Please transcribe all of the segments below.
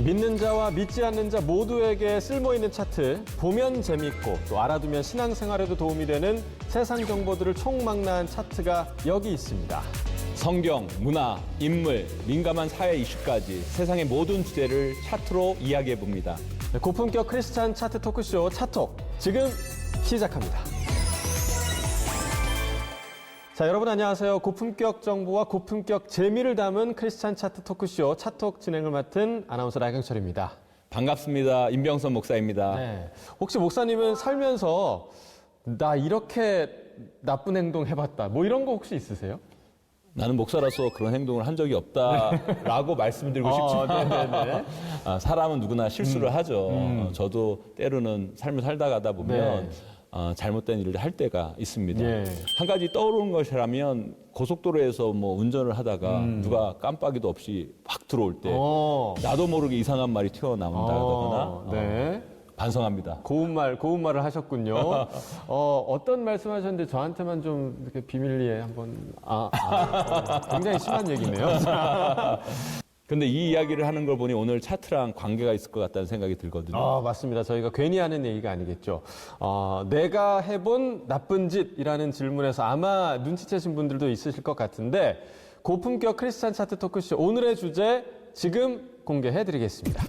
믿는 자와 믿지 않는 자 모두에게 쓸모있는 차트, 보면 재밌고 또 알아두면 신앙생활에도 도움이 되는 세상 정보들을 총망라한 차트가 여기 있습니다. 성경, 문화, 인물, 민감한 사회 이슈까지 세상의 모든 주제를 차트로 이야기해봅니다. 고품격 크리스찬 차트 토크쇼 차톡, 지금 시작합니다. 자, 여러분 안녕하세요. 고품격 정보와 고품격 재미를 담은 크리스찬 차트 토크쇼 차톡 진행을 맡은 아나운서 나경철입니다. 반갑습니다. 임병선 목사입니다. 네. 혹시 목사님은 살면서 나 이렇게 나쁜 행동 해봤다, 뭐 이런 거 혹시 있으세요? 나는 목사라서 그런 행동을 한 적이 없다라고 말씀드리고 싶지만 사람은 누구나 실수를 하죠. 저도 때로는 삶을 살다 가다 보면 잘못된 일을 할 때가 있습니다. 예. 한 가지 떠오르는 것이라면 고속도로에서 뭐 운전을 하다가 누가 깜빡이도 없이 확 들어올 때 나도 모르게 이상한 말이 튀어나온다거나 네. 반성합니다. 고운 말을 하셨군요. 어떤 말씀 하셨는데 저한테만 좀 이렇게 비밀리에 한번, 굉장히 심한 얘기네요. 근데 이 이야기를 하는 걸 보니 오늘 차트랑 관계가 있을 것 같다는 생각이 들거든요. 맞습니다. 저희가 괜히 하는 얘기가 아니겠죠. 내가 해본 나쁜 짓이라는 질문에서 아마 눈치채신 분들도 있으실 것 같은데, 고품격 크리스찬 차트 토크쇼 오늘의 주제 지금 공개해드리겠습니다.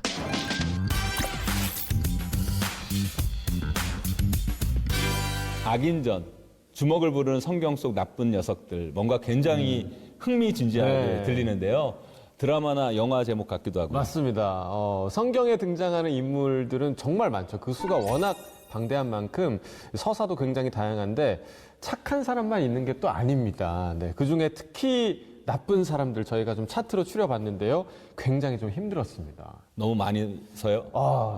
악인전, 주먹을 부르는 성경 속 나쁜 녀석들, 뭔가 굉장히 흥미진진하게 들리는데요. 드라마나 영화 제목 같기도 하고. 맞습니다. 성경에 등장하는 인물들은 정말 많죠. 그 수가 워낙 방대한 만큼 서사도 굉장히 다양한데 착한 사람만 있는 게 또 아닙니다. 네, 그중에 특히 나쁜 사람들 저희가 좀 차트로 추려봤는데요. 굉장히 좀 힘들었습니다. 너무 많이 서요?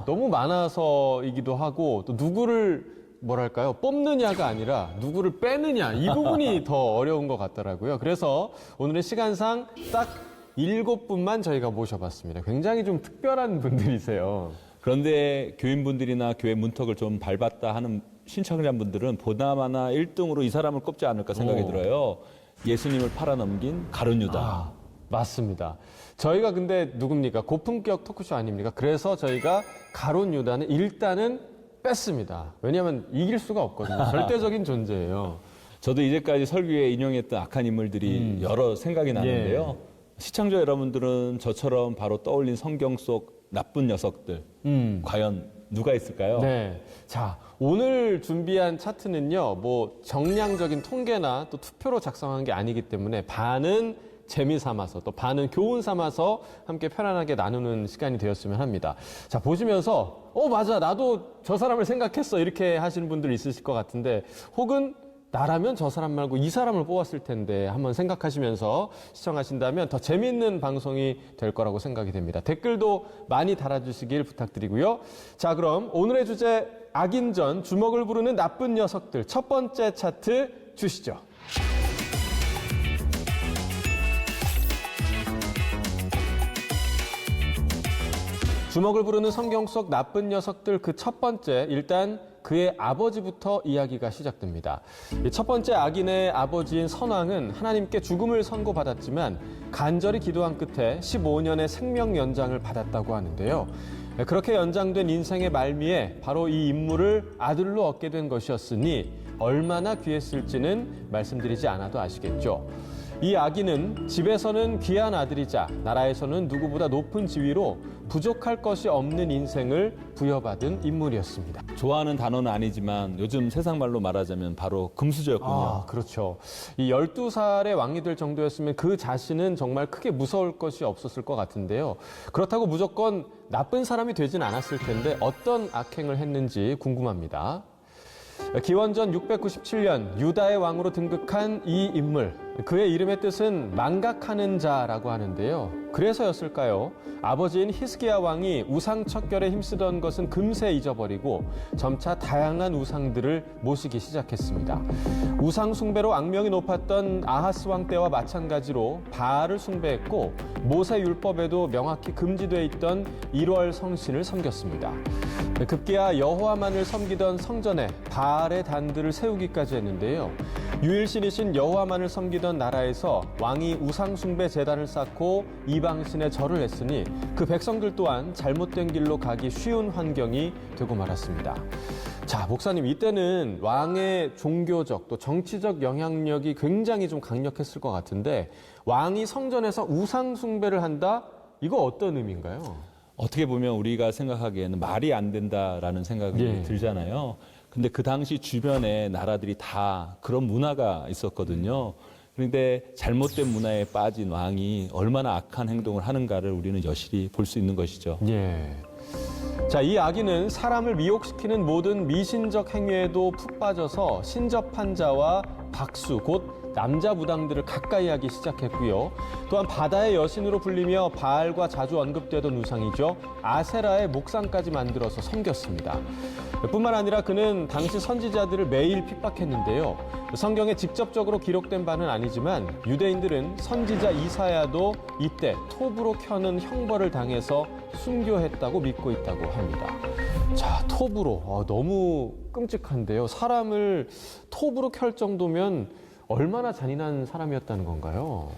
너무 많아서이기도 하고 또 누구를 뭐랄까요? 뽑느냐가 아니라 누구를 빼느냐, 이 부분이 더 어려운 것 같더라고요. 그래서 오늘의 시간상 딱 7분만 저희가 모셔봤습니다. 굉장히 좀 특별한 분들이세요. 그런데 교인분들이나 교회 문턱을 좀 밟았다 하는 신청자분들은 보나마나 1등으로 이 사람을 꼽지 않을까 생각이 들어요. 예수님을 팔아넘긴 가룟 유다. 맞습니다. 저희가 근데 누굽니까? 고품격 토크쇼 아닙니까? 그래서 저희가 가룟 유다는 일단은 뺐습니다. 왜냐하면 이길 수가 없거든요. 절대적인 존재예요. 저도 이제까지 설교에 인용했던 악한 인물들이 여러 생각이 나는데요. 시청자 여러분들은 저처럼 바로 떠올린 성경 속 나쁜 녀석들, 과연 누가 있을까요? 네. 자, 오늘 준비한 차트는요, 뭐 정량적인 통계나 또 투표로 작성한 게 아니기 때문에 반은 재미 삼아서 또 반은 교훈 삼아서 함께 편안하게 나누는 시간이 되었으면 합니다. 자, 보시면서 맞아, 나도 저 사람을 생각했어, 이렇게 하시는 분들 있으실 것 같은데, 혹은 나라면 저 사람 말고 이 사람을 뽑았을 텐데 한번 생각하시면서 시청하신다면 더 재미있는 방송이 될 거라고 생각이 됩니다. 댓글도 많이 달아주시길 부탁드리고요. 자, 그럼 오늘의 주제 악인전, 주먹을 부르는 나쁜 녀석들, 첫 번째 차트 주시죠. 주먹을 부르는 성경 속 나쁜 녀석들, 그 첫 번째, 일단 그의 아버지부터 이야기가 시작됩니다. 첫 번째 악인의 아버지인 선왕은 하나님께 죽음을 선고받았지만 간절히 기도한 끝에 15년의 생명 연장을 받았다고 하는데요. 그렇게 연장된 인생의 말미에 바로 이 인물을 아들로 얻게 된 것이었으니 얼마나 귀했을지는 말씀드리지 않아도 아시겠죠. 이 악인은 집에서는 귀한 아들이자 나라에서는 누구보다 높은 지위로 부족할 것이 없는 인생을 부여받은 인물이었습니다. 좋아하는 단어는 아니지만 요즘 세상 말로 말하자면 바로 금수저였군요. 그렇죠. 이 12살의 왕이 될 정도였으면 그 자신은 정말 크게 무서울 것이 없었을 것 같은데요. 그렇다고 무조건 나쁜 사람이 되진 않았을 텐데 어떤 악행을 했는지 궁금합니다. 기원전 697년 유다의 왕으로 등극한 이 인물, 그의 이름의 뜻은 망각하는 자라고 하는데요. 그래서였을까요? 아버지인 히스기야 왕이 우상 척결에 힘쓰던 것은 금세 잊어버리고 점차 다양한 우상들을 모시기 시작했습니다. 우상 숭배로 악명이 높았던 아하스 왕 때와 마찬가지로 바알을 숭배했고 모세 율법에도 명확히 금지되어 있던 1월 성신을 섬겼습니다. 급기야 여호와만을 섬기던 성전에 바알의 단들을 세우기까지 했는데요. 유일신이신 여호와만을 섬기던 나라에서 왕이 우상 숭배 제단을 쌓고 이방신의 절을 했으니 그 백성들 또한 잘못된 길로 가기 쉬운 환경이 되고 말았습니다. 자, 목사님, 이때는 왕의 종교적 또 정치적 영향력이 굉장히 좀 강력했을 것 같은데 왕이 성전에서 우상 숭배를 한다? 이거 어떤 의미인가요? 어떻게 보면 우리가 생각하기에는 말이 안 된다라는 생각이 예. 들잖아요. 근데 그 당시 주변에 나라들이 다 그런 문화가 있었거든요. 그런데 잘못된 문화에 빠진 왕이 얼마나 악한 행동을 하는가를 우리는 여실히 볼 수 있는 것이죠. 예. 자, 이 아기는 사람을 미혹시키는 모든 미신적 행위에도 푹 빠져서 신접한 자와 박수, 곧 남자 무당들을 가까이 하기 시작했고요. 또한 바다의 여신으로 불리며 바알과 자주 언급되던 우상이죠. 아세라의 목상까지 만들어서 섬겼습니다. 뿐만 아니라 그는 당시 선지자들을 매일 핍박했는데요. 성경에 직접적으로 기록된 바는 아니지만 유대인들은 선지자 이사야도 이때 톱으로 켜는 형벌을 당해서 순교했다고 믿고 있다고 합니다. 자, 톱으로. 너무 끔찍한데요. 사람을 톱으로 켤 정도면 얼마나 잔인한 사람이었다는 건가요?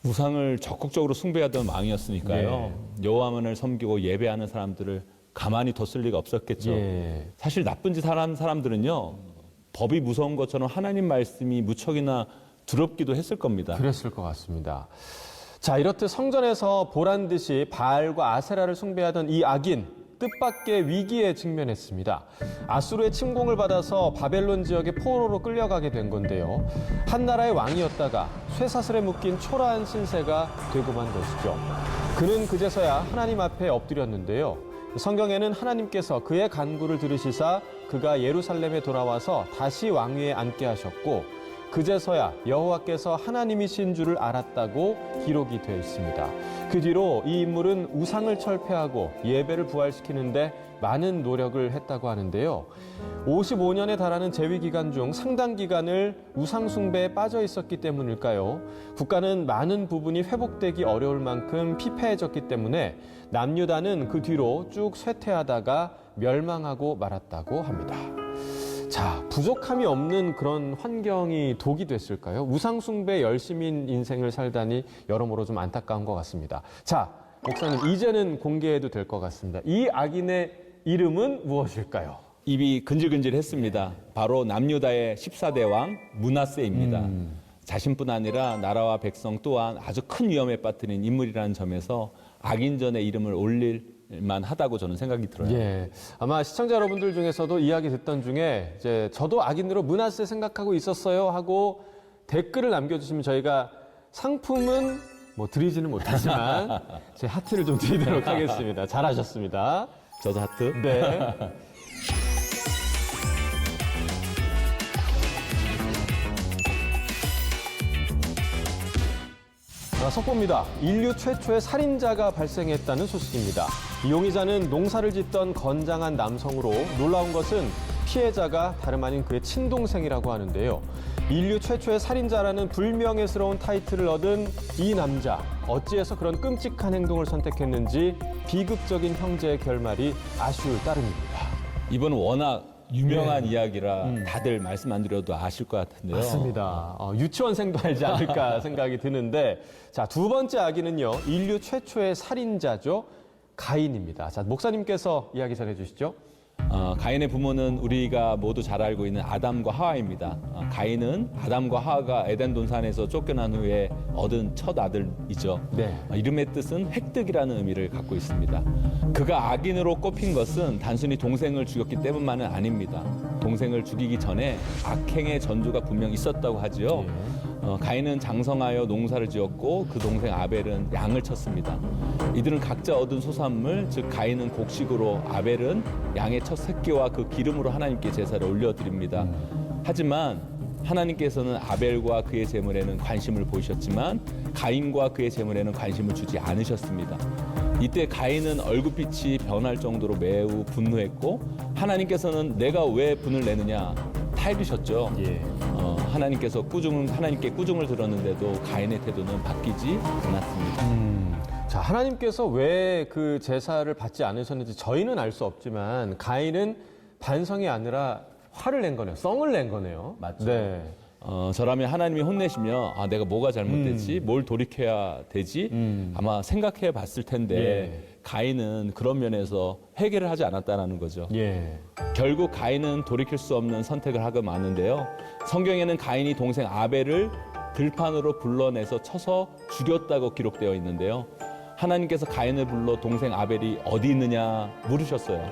우상을 적극적으로 숭배하던 왕이었으니까요. 여호와만을 섬기고 예배하는 사람들을 가만히 뒀을 리가 없었겠죠. 예. 사실 나쁜 짓 하는 사람들은요. 법이 무서운 것처럼 하나님 말씀이 무척이나 두렵기도 했을 겁니다. 그랬을 것 같습니다. 자, 이렇듯 성전에서 보란 듯이 바알과 아세라를 숭배하던 이 악인, 뜻밖의 위기에 직면했습니다. 아수르의 침공을 받아서 바벨론 지역의 포로로 끌려가게 된 건데요. 한 나라의 왕이었다가 쇠사슬에 묶인 초라한 신세가 되고 만 것이죠. 그는 그제서야 하나님 앞에 엎드렸는데요. 성경에는 하나님께서 그의 간구를 들으시사 그가 예루살렘에 돌아와서 다시 왕위에 앉게 하셨고 그제서야 여호와께서 하나님이신 줄을 알았다고 기록이 되어 있습니다. 그 뒤로 이 인물은 우상을 철폐하고 예배를 부활시키는데 많은 노력을 했다고 하는데요. 55년에 달하는 재위 기간 중 상당 기간을 우상 숭배에 빠져 있었기 때문일까요? 국가는 많은 부분이 회복되기 어려울 만큼 피폐해졌기 때문에 남유다는 그 뒤로 쭉 쇠퇴하다가 멸망하고 말았다고 합니다. 자, 부족함이 없는 그런 환경이 독이 됐을까요? 우상숭배 열심인 인생을 살다니 여러모로 좀 안타까운 것 같습니다. 자, 목사님, 이제는 공개해도 될 것 같습니다. 이 악인의 이름은 무엇일까요? 입이 근질근질했습니다. 바로 남유다의 14대 왕 므낫세입니다. 자신뿐 아니라 나라와 백성 또한 아주 큰 위험에 빠뜨린 인물이라는 점에서 악인전의 이름을 올릴 만하다고 저는 생각이 들어요. 예, 아마 시청자 여러분들 중에서도 이야기 듣던 중에 이제 저도 악인으로 므낫세 생각하고 있었어요 하고 댓글을 남겨주시면 저희가 상품은 뭐 드리지는 못하지만 제 하트를 좀 드리도록 하겠습니다. 잘하셨습니다. 저도 하트. 네. 자, 속보입니다. 인류 최초의 살인자가 발생했다는 소식입니다. 이 용의자는 농사를 짓던 건장한 남성으로 놀라운 것은 피해자가 다름 아닌 그의 친동생이라고 하는데요. 인류 최초의 살인자라는 불명예스러운 타이틀을 얻은 이 남자, 어찌해서 그런 끔찍한 행동을 선택했는지 비극적인 형제의 결말이 아쉬울 따름입니다. 이번은 워낙 유명한 이야기라 다들 말씀 안 드려도 아실 것 같은데요. 맞습니다. 유치원생도 알지 않을까 생각이 드는데, 자, 두 번째 아기는요, 인류 최초의 살인자죠. 가인입니다. 자, 목사님께서 이야기 전해 주시죠. 가인의 부모는 우리가 모두 잘 알고 있는 아담과 하와입니다. 가인은 아담과 하와가 에덴 동산에서 쫓겨난 후에 얻은 첫 아들이죠. 네. 이름의 뜻은 획득이라는 의미를 갖고 있습니다. 그가 악인으로 꼽힌 것은 단순히 동생을 죽였기 때문만은 아닙니다. 동생을 죽이기 전에 악행의 전조가 분명 있었다고 하지요. 가인은 장성하여 농사를 지었고 그 동생 아벨은 양을 쳤습니다. 이들은 각자 얻은 소산물, 즉 가인은 곡식으로, 아벨은 양의 첫 새끼와 그 기름으로 하나님께 제사를 올려드립니다. 하지만 하나님께서는 아벨과 그의 제물에는 관심을 보이셨지만 가인과 그의 제물에는 관심을 주지 않으셨습니다. 이때 가인은 얼굴빛이 변할 정도로 매우 분노했고 하나님께서는 내가 왜 분을 내느냐 타이르셨죠. 하나님께서 하나님께 꾸중을 들었는데도 가인의 태도는 바뀌지 않았습니다. 자, 하나님께서 왜 그 제사를 받지 않으셨는지 저희는 알 수 없지만 가인은 반성이 아니라 화를 낸 거네요. 썽을 낸 거네요. 맞죠. 네. 저라면 하나님이 혼내시면 아, 내가 뭐가 잘못됐지? 뭘 돌이켜야 되지? 아마 생각해 봤을 텐데 가인은 그런 면에서 회개를 하지 않았다는 거죠. 예. 결국 가인은 돌이킬 수 없는 선택을 하고 마는데요. 성경에는 가인이 동생 아벨을 들판으로 불러내서 쳐서 죽였다고 기록되어 있는데요. 하나님께서 가인을 불러 동생 아벨이 어디 있느냐 물으셨어요.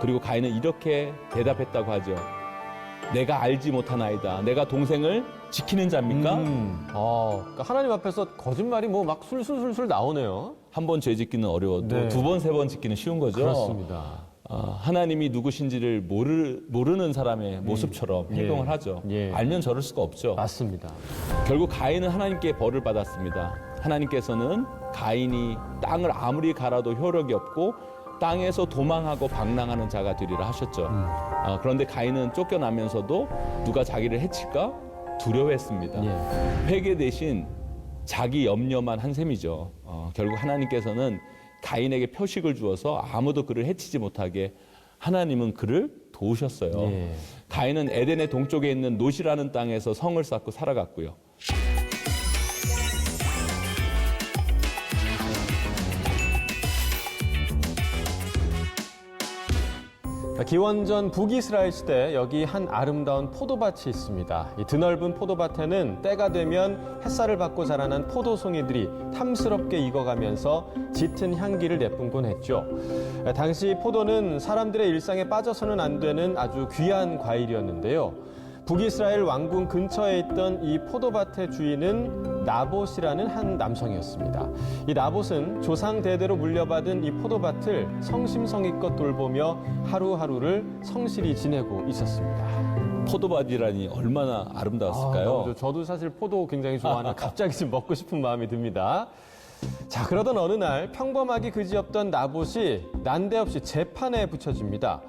그리고 가인은 이렇게 대답했다고 하죠. 내가 알지 못하나이다. 내가 동생을 지키는 자입니까? 그러니까 하나님 앞에서 거짓말이 뭐 막 술술술술 나오네요. 한 번 죄 짓기는 어려워도 네. 두 번, 세 번 짓기는 쉬운 거죠. 그렇습니다. 하나님이 누구신지를 모르는 사람의 모습처럼 행동을 하죠. 예. 알면 저럴 수가 없죠. 맞습니다. 결국 가인은 하나님께 벌을 받았습니다. 하나님께서는 가인이 땅을 아무리 갈아도 효력이 없고 땅에서 도망하고 방랑하는 자가 되리라 하셨죠. 그런데 가인은 쫓겨나면서도 누가 자기를 해칠까 두려워했습니다. 예. 회개 대신 자기 염려만 한 셈이죠. 결국 하나님께서는 가인에게 표식을 주어서 아무도 그를 해치지 못하게 하나님은 그를 도우셨어요. 예. 가인은 에덴의 동쪽에 있는 노시라는 땅에서 성을 쌓고 살아갔고요. 기원전 북이스라엘 시대 여기 한 아름다운 포도밭이 있습니다. 이 드넓은 포도밭에는 때가 되면 햇살을 받고 자라난 포도송이들이 탐스럽게 익어가면서 짙은 향기를 내뿜곤 했죠. 당시 포도는 사람들의 일상에 빠져서는 안 되는 아주 귀한 과일이었는데요. 북이스라엘 왕궁 근처에 있던 이 포도밭의 주인은 나봇이라는 한 남성이었습니다. 이 나봇은 조상 대대로 물려받은 이 포도밭을 성심성의껏 돌보며 하루하루를 성실히 지내고 있었습니다. 포도밭이라니 얼마나 아름다웠을까요? 너무 좋죠. 저도 사실 포도 굉장히 좋아하는 갑자기 좀 먹고 싶은 마음이 듭니다. 자, 그러던 어느 날 평범하기 그지없던 나봇이 난데없이 재판에 붙여집니다.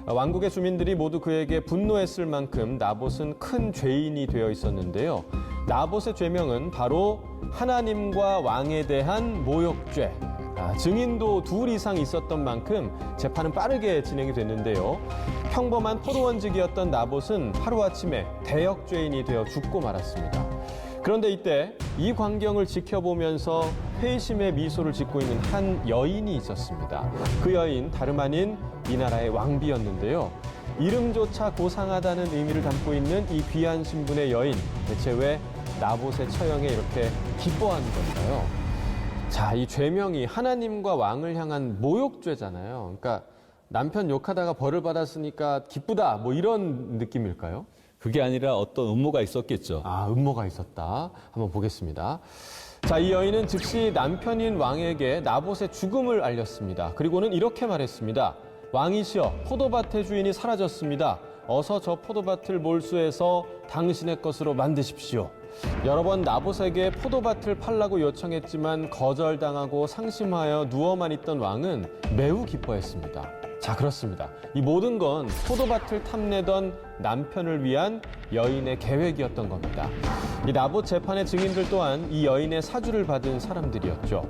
왕국의 주민들이 모두 그에게 분노했을 만큼 나봇은 큰 죄인이 되어 있었는데요. 나봇의 죄명은 바로 하나님과 왕에 대한 모욕죄. 증인도 둘 이상 있었던 만큼 재판은 빠르게 진행이 됐는데요. 평범한 포도원직이었던 나봇은 하루아침에 대역죄인이 되어 죽고 말았습니다. 그런데 이때 이 광경을 지켜보면서 회심의 미소를 짓고 있는 한 여인이 있었습니다. 그 여인 다름 아닌 이 나라의 왕비였는데요. 이름조차 고상하다는 의미를 담고 있는 이 귀한 신분의 여인, 대체 왜 나봇의 처형에 이렇게 기뻐하는 걸까요? 자, 이 죄명이 하나님과 왕을 향한 모욕죄잖아요. 그러니까 남편 욕하다가 벌을 받았으니까 기쁘다, 뭐 이런 느낌일까요? 그게 아니라 어떤 음모가 있었겠죠. 음모가 있었다. 한번 보겠습니다. 자, 이 여인은 즉시 남편인 왕에게 나봇의 죽음을 알렸습니다. 그리고는 이렇게 말했습니다. 왕이시여, 포도밭의 주인이 사라졌습니다. 어서 저 포도밭을 몰수해서 당신의 것으로 만드십시오. 여러 번 나봇에게 포도밭을 팔라고 요청했지만 거절당하고 상심하여 누워만 있던 왕은 매우 기뻐했습니다. 자, 그렇습니다. 이 모든 건 포도밭을 탐내던 남편을 위한 여인의 계획이었던 겁니다. 이 나봇 재판의 증인들 또한 이 여인의 사주를 받은 사람들이었죠.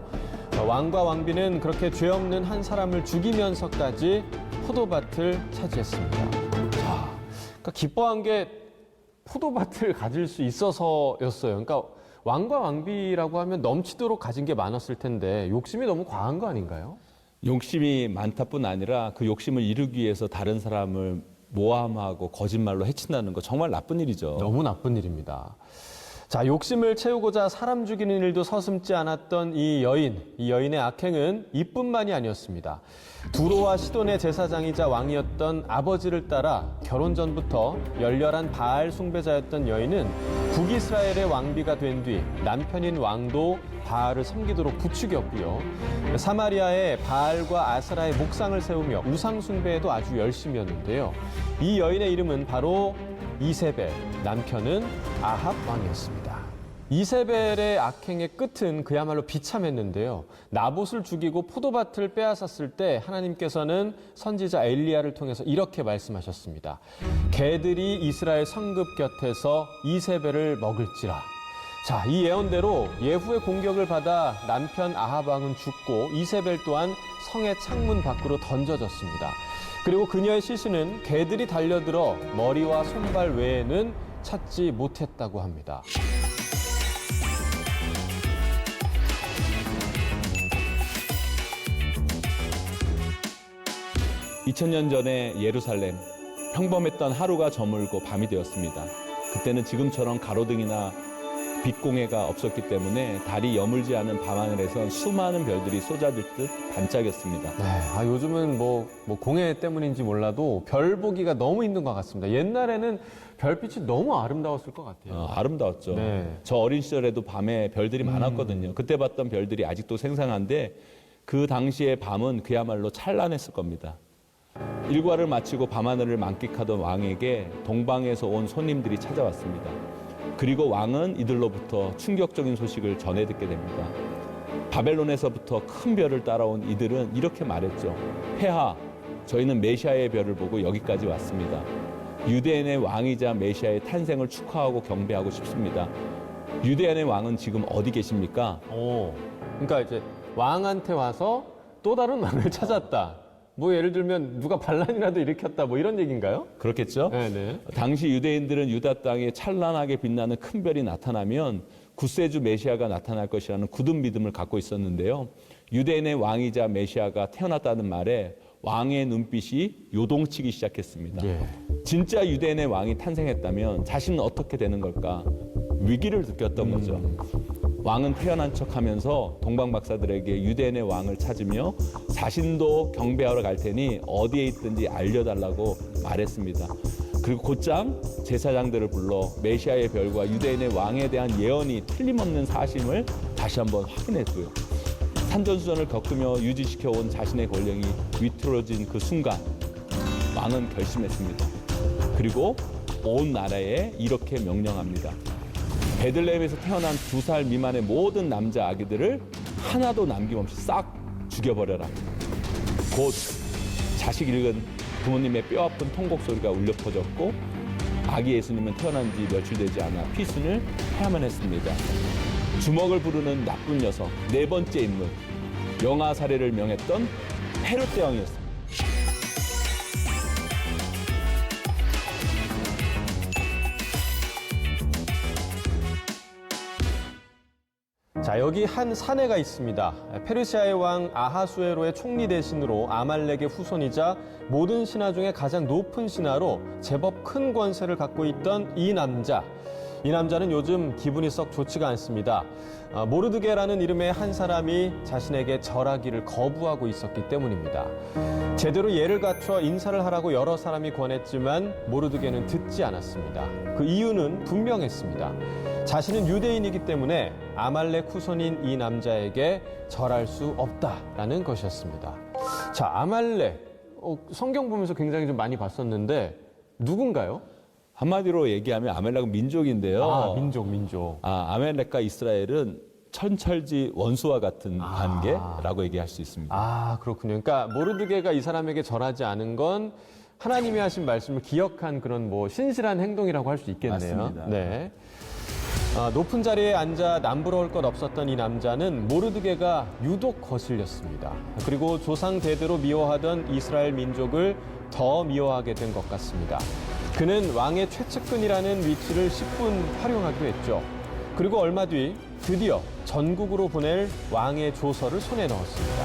왕과 왕비는 그렇게 죄 없는 한 사람을 죽이면서까지 포도밭을 차지했습니다. 자, 그러니까 기뻐한 게 포도밭을 가질 수 있어서였어요. 그러니까 왕과 왕비라고 하면 넘치도록 가진 게 많았을 텐데 욕심이 너무 과한 거 아닌가요? 욕심이 많다뿐 아니라 그 욕심을 이루기 위해서 다른 사람을 모함하고 거짓말로 해친다는 거 정말 나쁜 일이죠. 너무 나쁜 일입니다. 자, 욕심을 채우고자 사람 죽이는 일도 서슴지 않았던 이 여인의 악행은 이뿐만이 아니었습니다. 두로와 시돈의 제사장이자 왕이었던 아버지를 따라 결혼 전부터 열렬한 바알 숭배자였던 여인은 북이스라엘의 왕비가 된 뒤 남편인 왕도 바알을 섬기도록 부추겼고요. 사마리아에 바알과 아세라의 목상을 세우며 우상 숭배에도 아주 열심이었는데요. 이 여인의 이름은 바로 이세벨, 남편은 아합 왕이었습니다. 이세벨의 악행의 끝은 그야말로 비참했는데요. 나봇을 죽이고 포도밭을 빼앗았을 때 하나님께서는 선지자 엘리야를 통해서 이렇게 말씀하셨습니다. 개들이 이스라엘 성읍 곁에서 이세벨을 먹을지라. 자, 이 예언대로 예후의 공격을 받아 남편 아합 왕은 죽고 이세벨 또한 성의 창문 밖으로 던져졌습니다. 그리고 그녀의 시신은 개들이 달려들어 머리와 손발 외에는 찾지 못했다고 합니다. (2000년) 전에 예루살렘, 평범했던 하루가 저물고 밤이 되었습니다. 그때는 지금처럼 가로등이나 빛공해가 없었기 때문에 달이 여물지 않은 밤하늘에선 수많은 별들이 쏟아질 듯 반짝였습니다. 네, 요즘은 뭐 공해 때문인지 몰라도 별 보기가 너무 힘든 것 같습니다. 옛날에는 별빛이 너무 아름다웠을 것 같아요. 아름다웠죠. 네. 저 어린 시절에도 밤에 별들이 많았거든요. 그때 봤던 별들이 아직도 생생한데 그 당시의 밤은 그야말로 찬란했을 겁니다. 일과를 마치고 밤하늘을 만끽하던 왕에게 동방에서 온 손님들이 찾아왔습니다. 그리고 왕은 이들로부터 충격적인 소식을 전해 듣게 됩니다. 바벨론에서부터 큰 별을 따라온 이들은 이렇게 말했죠. 폐하, 저희는 메시아의 별을 보고 여기까지 왔습니다. 유대인의 왕이자 메시아의 탄생을 축하하고 경배하고 싶습니다. 유대인의 왕은 지금 어디 계십니까? 그러니까 이제 왕한테 와서 또 다른 왕을 찾았다. 뭐 예를 들면 누가 반란이라도 일으켰다 뭐 이런 얘기인가요? 그렇겠죠? 네네. 당시 유대인들은 유다 땅에 찬란하게 빛나는 큰 별이 나타나면 구세주 메시아가 나타날 것이라는 굳은 믿음을 갖고 있었는데요. 유대인의 왕이자 메시아가 태어났다는 말에 왕의 눈빛이 요동치기 시작했습니다. 예. 진짜 유대인의 왕이 탄생했다면 자신은 어떻게 되는 걸까? 위기를 느꼈던 거죠. 왕은 태어난 척하면서 동방 박사들에게 유대인의 왕을 찾으며 자신도 경배하러 갈 테니 어디에 있든지 알려달라고 말했습니다. 그리고 곧장 제사장들을 불러 메시아의 별과 유대인의 왕에 대한 예언이 틀림없는 사실을 다시 한번 확인했고요. 산전수전을 겪으며 유지시켜온 자신의 권력이 위태로워진 그 순간 왕은 결심했습니다. 그리고 온 나라에 이렇게 명령합니다. 베들레헴에서 태어난 2살 미만의 모든 남자 아기들을 하나도 남김없이 싹 죽여버려라. 곧 자식 잃은 부모님의 뼈아픈 통곡 소리가 울려 퍼졌고 아기 예수님은 태어난 지 며칠 되지 않아 피순을 해야만 했습니다. 주먹을 부르는 나쁜 녀석, 네 번째 인물, 영아 살해를 명했던 헤롯 대왕이었습니다. 자, 여기 한 사내가 있습니다. 페르시아의 왕 아하수에로의 총리 대신으로 아말렉의 후손이자 모든 신하 중에 가장 높은 신하로 제법 큰 권세를 갖고 있던 이 남자. 이 남자는 요즘 기분이 썩 좋지가 않습니다. 모르드게라는 이름의 한 사람이 자신에게 절하기를 거부하고 있었기 때문입니다. 제대로 예를 갖춰 인사를 하라고 여러 사람이 권했지만 모르드게는 듣지 않았습니다. 그 이유는 분명했습니다. 자신은 유대인이기 때문에 아말렉 후손인 이 남자에게 절할 수 없다라는 것이었습니다. 자, 아말렉. 성경 보면서 굉장히 좀 많이 봤었는데 누군가요? 한마디로 얘기하면 아멜렉은 민족인데요. 민족. 아멜렉과 이스라엘은 천철지 원수와 같은 관계라고 얘기할 수 있습니다. 그렇군요. 그러니까 모르드게가 이 사람에게 절하지 않은 건 하나님이 하신 말씀을 기억한 그런 신실한 행동이라고 할 수 있겠네요. 맞습니다. 네. 높은 자리에 앉아 남부러울 것 없었던 이 남자는 모르드게가 유독 거슬렸습니다. 그리고 조상 대대로 미워하던 이스라엘 민족을 더 미워하게 된 것 같습니다. 그는 왕의 최측근이라는 위치를 10분 활용하기도 했죠. 그리고 얼마 뒤 드디어 전국으로 보낼 왕의 조서를 손에 넣었습니다.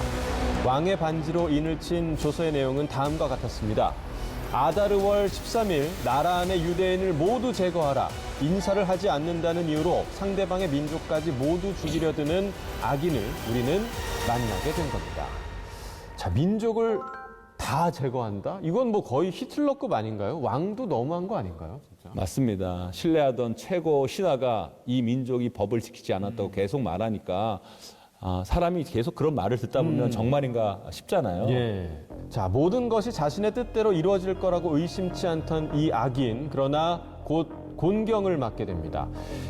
왕의 반지로 인을 친 조서의 내용은 다음과 같았습니다. 아다르월 13일 나라 안의 유대인을 모두 제거하라. 인사를 하지 않는다는 이유로 상대방의 민족까지 모두 죽이려 드는 악인을 우리는 만나게 된 겁니다. 자, 민족을 다 제거한다? 이건 거의 히틀러급 아닌가요? 왕도 너무한 거 아닌가요? 진짜? 맞습니다. 신뢰하던 최고 신하가 이 민족이 법을 지키지 않았다고 계속 말하니까 사람이 계속 그런 말을 듣다 보면 정말인가 싶잖아요. 예. 자, 모든 것이 자신의 뜻대로 이루어질 거라고 의심치 않던 이 악인, 그러나 곧 곤경을 맞게 됩니다.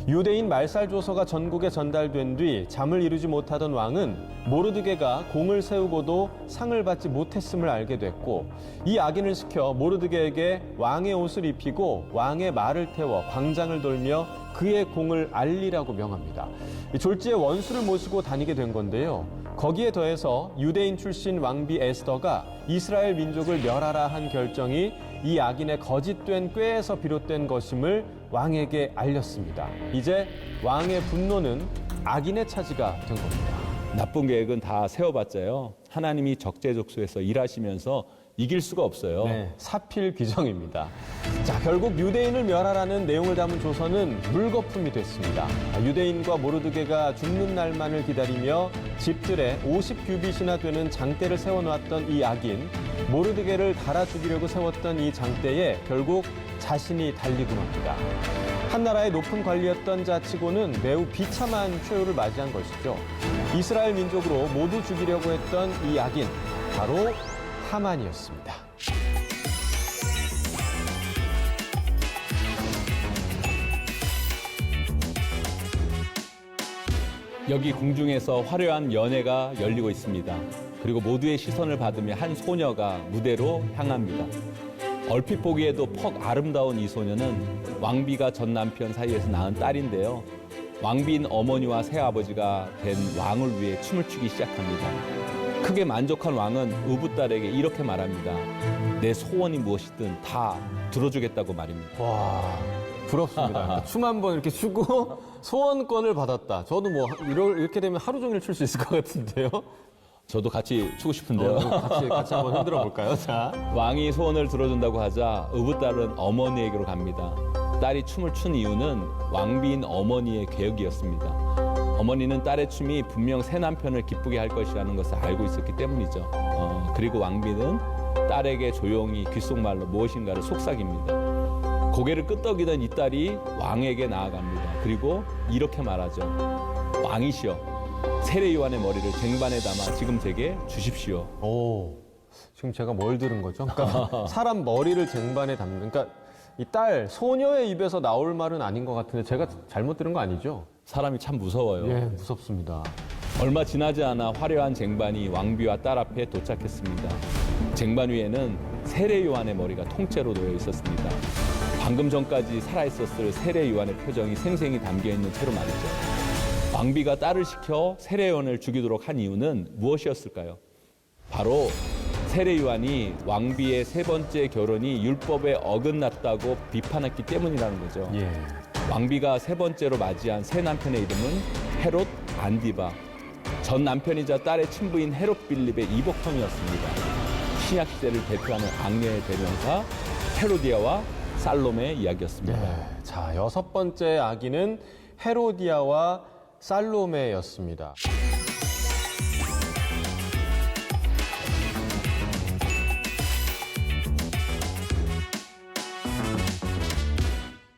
유대인 말살조서가 전국에 전달된 뒤 잠을 이루지 못하던 왕은 모르드게가 공을 세우고도 상을 받지 못했음을 알게 됐고 이 악인을 시켜 모르드게에게 왕의 옷을 입히고 왕의 말을 태워 광장을 돌며 그의 공을 알리라고 명합니다. 졸지에 원수를 모시고 다니게 된 건데요. 거기에 더해서 유대인 출신 왕비 에스더가 이스라엘 민족을 멸하라 한 결정이 이 악인의 거짓된 꾀에서 비롯된 것임을 왕에게 알렸습니다. 이제 왕의 분노는 악인의 차지가 된 겁니다. 나쁜 계획은 다 세워봤자요. 하나님이 적재적소에서 일하시면서 이길 수가 없어요. 네, 사필귀정입니다. 자, 결국 유대인을 멸하라는 내용을 담은 조서는 물거품이 됐습니다. 유대인과 모르드게가 죽는 날만을 기다리며 집들에 50규빗이나 되는 장대를 세워놓았던 이 악인, 모르드게를 달아 죽이려고 세웠던 이 장대에 결국 자신이 달리고 맙니다. 한나라의 높은 관리였던 자치고는 매우 비참한 최후를 맞이한 것이죠. 이스라엘 민족으로 모두 죽이려고 했던 이 악인, 바로 하만이었습니다. 여기 궁중에서 화려한 연회가 열리고 있습니다. 그리고 모두의 시선을 받으며 한 소녀가 무대로 향합니다. 얼핏 보기에도 퍽 아름다운 이 소녀는 왕비가 전 남편 사이에서 낳은 딸인데요. 왕비인 어머니와 새아버지가 된 왕을 위해 춤을 추기 시작합니다. 크게 만족한 왕은 의붓딸에게 이렇게 말합니다. 내 소원이 무엇이든 다 들어주겠다고 말입니다. 와, 부럽습니다. 춤 한 번 이렇게 추고 소원권을 받았다. 저도 뭐 이렇게 되면 하루 종일 출 수 있을 것 같은데요. 저도 같이 추고 싶은데요. 같이 한번 흔들어 볼까요? 자, 왕이 소원을 들어준다고 하자 의붓딸은 어머니에게로 갑니다. 딸이 춤을 춘 이유는 왕비인 어머니의 계획이었습니다. 어머니는 딸의 춤이 분명 새 남편을 기쁘게 할 것이라는 것을 알고 있었기 때문이죠. 그리고 왕비는 딸에게 조용히 귓속말로 무엇인가를 속삭입니다. 고개를 끄덕이던 이 딸이 왕에게 나아갑니다. 그리고 이렇게 말하죠. 왕이시여, 세례 요한의 머리를 쟁반에 담아 지금 제게 주십시오. 오, 지금 제가 뭘 들은 거죠? 그러니까 사람 머리를 쟁반에 담는, 그러니까 이 딸 소녀의 입에서 나올 말은 아닌 것 같은데 제가 잘못 들은 거 아니죠? 사람이 참 무서워요. 예, 무섭습니다. 얼마 지나지 않아 화려한 쟁반이 왕비와 딸 앞에 도착했습니다. 쟁반 위에는 세례 요한의 머리가 통째로 놓여 있었습니다. 방금 전까지 살아있었을 세례 요한의 표정이 생생히 담겨있는 채로 말이죠. 왕비가 딸을 시켜 세례 요한을 죽이도록 한 이유는 무엇이었을까요? 바로 세례 요한이 왕비의 세 번째 결혼이 율법에 어긋났다고 비판했기 때문이라는 거죠. 예. 왕비가 세 번째로 맞이한 새 남편의 이름은 헤롯 안디바. 전 남편이자 딸의 친부인 헤롯 빌립의 이복형이었습니다. 신약 시대를 대표하는 악녀의 대명사 헤로디아와 살로메의 이야기였습니다. 네. 자, 6번째 아기는 헤로디아와 살로메였습니다.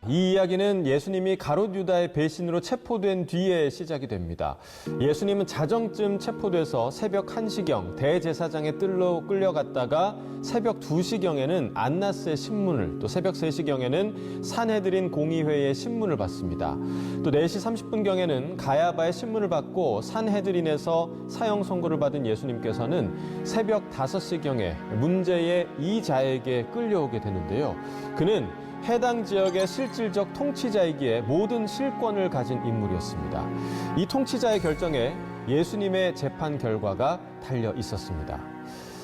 이 이야기는 예수님이 가롯 유다의 배신으로 체포된 뒤에 시작이 됩니다. 예수님은 자정쯤 체포돼서 새벽 1시경 대제사장의 뜰로 끌려갔다가 새벽 2시경에는 안나스의 신문을, 또 새벽 3시경에는 산헤드린 공의회의 신문을 받습니다. 또 4시 30분경에는 가야바의 신문을 받고 산헤드린에서 사형 선고를 받은 예수님께서는 새벽 5시경에 문제의 이 자에게 끌려오게 되는데요. 그는 해당 지역의 실질적 통치자이기에 모든 실권을 가진 인물이었습니다. 이 통치자의 결정에 예수님의 재판 결과가 달려 있었습니다.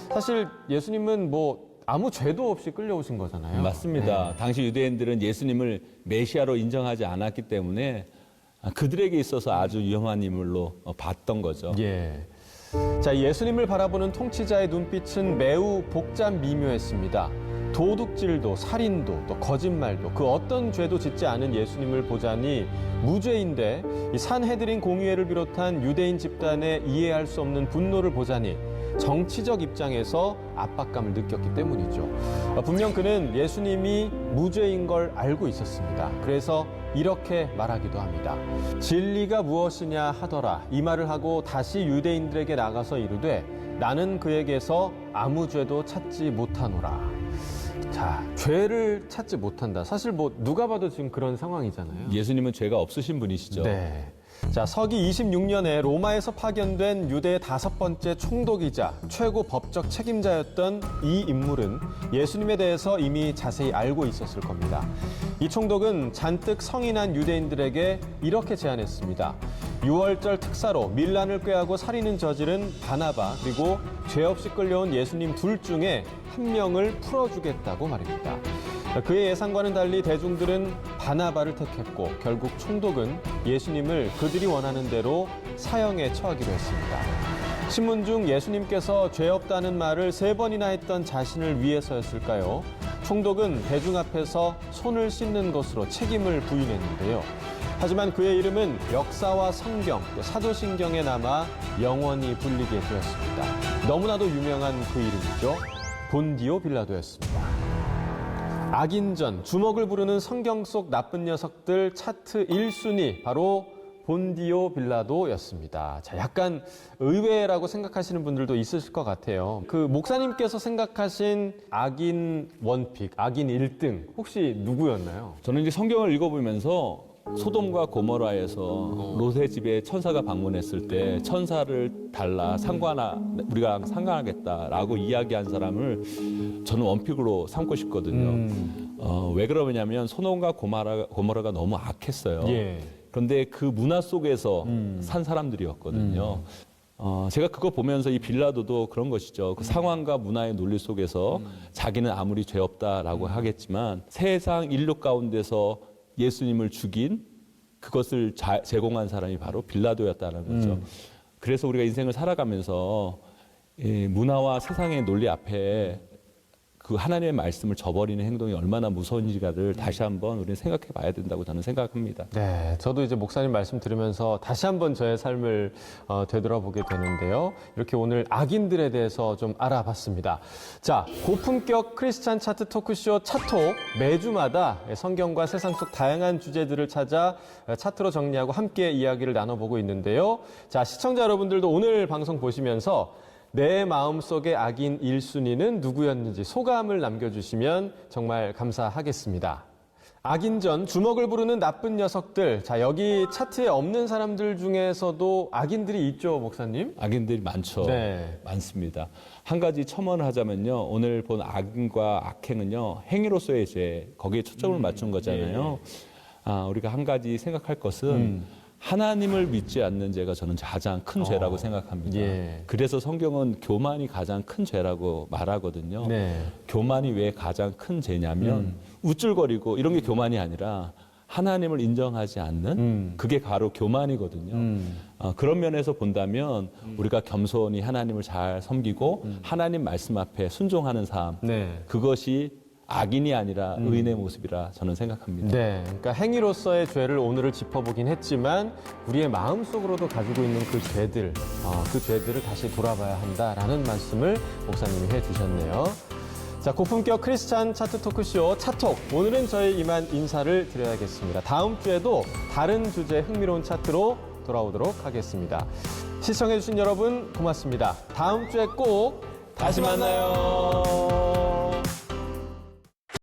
사실 예수님은 아무 죄도 없이 끌려오신 거잖아요. 맞습니다. 네. 당시 유대인들은 예수님을 메시아로 인정하지 않았기 때문에 그들에게 있어서 아주 유용한 인물로 봤던 거죠. 예. 자, 예수님을 바라보는 통치자의 눈빛은 매우 복잡 미묘했습니다. 도둑질도 살인도 또 거짓말도 그 어떤 죄도 짓지 않은 예수님을 보자니 무죄인데 이 산헤드린 공의회를 비롯한 유대인 집단의 이해할 수 없는 분노를 보자니 정치적 입장에서 압박감을 느꼈기 때문이죠. 분명 그는 예수님이 무죄인 걸 알고 있었습니다. 그래서 이렇게 말하기도 합니다. 진리가 무엇이냐 하더라. 이 말을 하고 다시 유대인들에게 나가서 이르되 나는 그에게서 아무 죄도 찾지 못하노라. 자, 죄를 찾지 못한다. 사실 누가 봐도 지금 그런 상황이잖아요. 예수님은 죄가 없으신 분이시죠. 네. 자, 서기 26년에 로마에서 파견된 유대의 5번째 총독이자 최고 법적 책임자였던 이 인물은 예수님에 대해서 이미 자세히 알고 있었을 겁니다. 이 총독은 잔뜩 성이 난 유대인들에게 이렇게 제안했습니다. 6월절 특사로 밀란을 꾀하고 살인을 저지른 바나바 그리고 죄 없이 끌려온 예수님 둘 중에 한 명을 풀어주겠다고 말입니다. 그의 예상과는 달리 대중들은 바나바를 택했고 결국 총독은 예수님을 그들이 원하는 대로 사형에 처하기로 했습니다. 신문 중 예수님께서 죄 없다는 말을 3번이나 했던 자신을 위해서였을까요? 총독은 대중 앞에서 손을 씻는 것으로 책임을 부인했는데요. 하지만 그의 이름은 역사와 성경, 또 사도신경에 남아 영원히 불리게 되었습니다. 너무나도 유명한 그 이름이죠. 본디오 빌라도였습니다. 악인전, 주먹을 부르는 성경 속 나쁜 녀석들 차트 1순위, 바로 본디오 빌라도였습니다. 자, 약간 의외라고 생각하시는 분들도 있으실 것 같아요. 그 목사님께서 생각하신 악인 원픽, 악인 1등, 혹시 누구였나요? 저는 이제 성경을 읽어보면서 소돔과 고모라에서 롯의 집에 천사가 방문했을 때 천사를 달라 우리가 상관하겠다라고 이야기한 사람을 저는 원픽으로 삼고 싶거든요. 왜 그러냐면 소돔과 고모라가 너무 악했어요. 예. 그런데 그 문화 속에서 산 사람들이었거든요. 제가 그거 보면서 이 빌라도도 그런 것이죠. 그 상황과 문화의 논리 속에서 자기는 아무리 죄 없다라고 하겠지만 세상 인류 가운데서 예수님을 죽인 그것을 제공한 사람이 바로 빌라도였다는 거죠. 그래서 우리가 인생을 살아가면서 이 문화와 세상의 논리 앞에 그 하나님의 말씀을 저버리는 행동이 얼마나 무서운지를 다시 한번 우리는 생각해 봐야 된다고 저는 생각합니다. 네, 저도 이제 목사님 말씀 들으면서 다시 한번 저의 삶을 되돌아보게 되는데요. 이렇게 오늘 악인들에 대해서 좀 알아봤습니다. 자, 고품격 크리스찬 차트 토크쇼 차톡, 매주마다 성경과 세상 속 다양한 주제들을 찾아 차트로 정리하고 함께 이야기를 나눠보고 있는데요. 자, 시청자 여러분들도 오늘 방송 보시면서 내 마음속의 악인 1순위는 누구였는지 소감을 남겨주시면 정말 감사하겠습니다. 악인전, 주먹을 부르는 나쁜 녀석들. 자, 여기 차트에 없는 사람들 중에서도 악인들이 있죠, 목사님? 악인들이 많죠. 네. 많습니다. 한 가지 첨언을 하자면요. 오늘 본 악인과 악행은요. 행위로서의 죄, 거기에 초점을 맞춘 거잖아요. 우리가 한 가지 생각할 것은 하나님을 믿지 않는 죄가 저는 가장 큰 죄라고 생각합니다. 예. 그래서 성경은 교만이 가장 큰 죄라고 말하거든요. 네. 교만이 왜 가장 큰 죄냐면 우쭐거리고 이런 게 교만이 아니라 하나님을 인정하지 않는 그게 바로 교만이거든요. 그런 면에서 본다면 우리가 겸손히 하나님을 잘 섬기고 하나님 말씀 앞에 순종하는 삶, 네. 그것이 악인이 아니라 의인의 모습이라 저는 생각합니다. 네, 그러니까 행위로서의 죄를 오늘을 짚어보긴 했지만 우리의 마음속으로도 가지고 있는 그 죄들, 그 죄들을 다시 돌아봐야 한다라는 말씀을 목사님이 해주셨네요. 자, 고품격 크리스찬 차트 토크쇼 차톡. 오늘은 저희 이만 인사를 드려야겠습니다. 다음 주에도 다른 주제의 흥미로운 차트로 돌아오도록 하겠습니다. 시청해주신 여러분 고맙습니다. 다음 주에 꼭 다시 만나요.